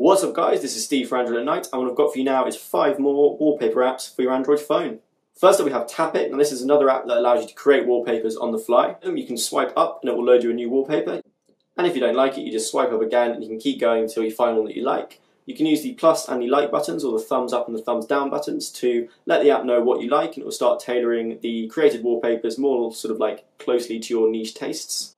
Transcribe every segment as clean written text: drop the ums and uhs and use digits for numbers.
What's up guys, this is Steve for Android at Night, and what I've got for you now is 5 more wallpaper apps for your Android phone. First up we have Tapet, and this is another app that allows you to create wallpapers on the fly. You can swipe up and it will load you a new wallpaper, and if you don't like it you just swipe up again and you can keep going until you find one that you like. You can use the plus and the like buttons, or the thumbs up and the thumbs down buttons, to let the app know what you like, and it will start tailoring the created wallpapers more sort of like closely to your niche tastes.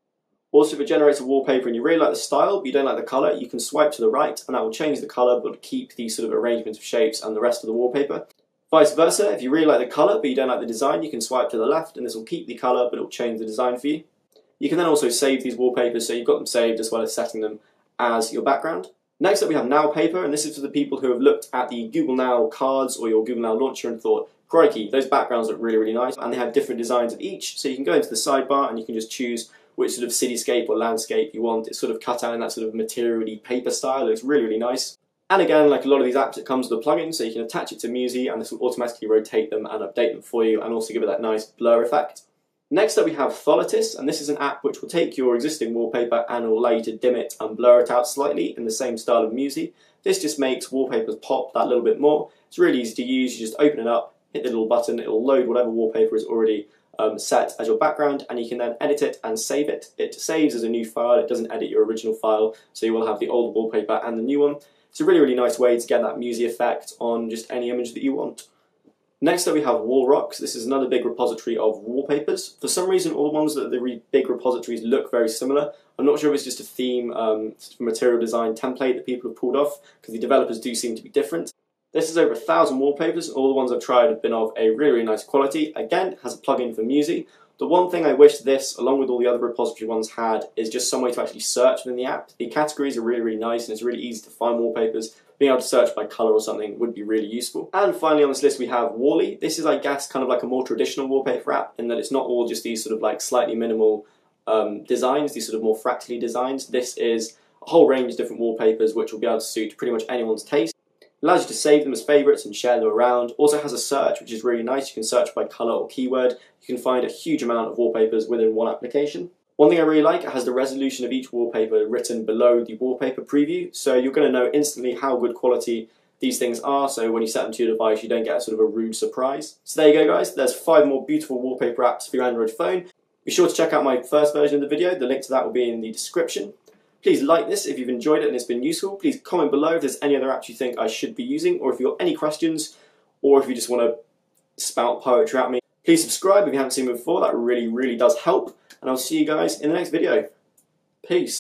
Also, if it generates a wallpaper and you really like the style but you don't like the colour, you can swipe to the right and that will change the colour but keep the sort of arrangement of shapes and the rest of the wallpaper. Vice versa, if you really like the colour but you don't like the design, you can swipe to the left and this will keep the colour but it will change the design for you. You can then also save these wallpapers, so you've got them saved as well as setting them as your background. Next up we have NowPaper, and this is for the people who have looked at the Google Now cards or your Google Now launcher and thought, crikey, those backgrounds look really nice, and they have different designs of each, so you can go into the sidebar and you can just choose which sort of cityscape or landscape you want. It's sort of cut out in that sort of materially paper style. It looks really nice. And again, like a lot of these apps, it comes with a plugin, so you can attach it to Musi and this will automatically rotate them and update them for you and also give it that nice blur effect. Next up we have Tholotis, and this is an app which will take your existing wallpaper and will allow you to dim it and blur it out slightly in the same style of Musi. This just makes wallpapers pop that little bit more. It's really easy to use. You just open it up, hit the little button, it will load whatever wallpaper is already set as your background, and you can then edit it and save it. It saves as a new file, it doesn't edit your original file, so you will have the old wallpaper and the new one. It's a really nice way to get that Musi effect on just any image that you want. Next up we have Wallrox. This is another big repository of wallpapers. For some reason all the ones that are the really big repositories look very similar. I'm not sure if it's just a theme, material design template that people have pulled off, because the developers do seem to be different. This is over 1,000 wallpapers. All the ones I've tried have been of a really nice quality. Again, it has a plugin for Musi. The one thing I wish this, along with all the other repository ones, had is just some way to actually search within the app. The categories are really nice and it's really easy to find wallpapers. Being able to search by colour or something would be really useful. And finally on this list we have Wally. This is, I guess, kind of like a more traditional wallpaper app in that it's not all just these sort of like slightly minimal designs, these sort of more fractally designs. This is a whole range of different wallpapers which will be able to suit pretty much anyone's taste. It allows you to save them as favourites and share them around. Also has a search, which is really nice. You can search by colour or keyword. You can find a huge amount of wallpapers within one application. One thing I really like, it has the resolution of each wallpaper written below the wallpaper preview, so you're going to know instantly how good quality these things are, so when you set them to your device you don't get sort of a rude surprise. So there you go guys, there's 5 more beautiful wallpaper apps for your Android phone. Be sure to check out my first version of the video, the link to that will be in the description. Please like this if you've enjoyed it and it's been useful. Please comment below if there's any other apps you think I should be using, or if you've got any questions, or if you just want to spout poetry at me. Please subscribe if you haven't seen me before, that really does help. And I'll see you guys in the next video. Peace.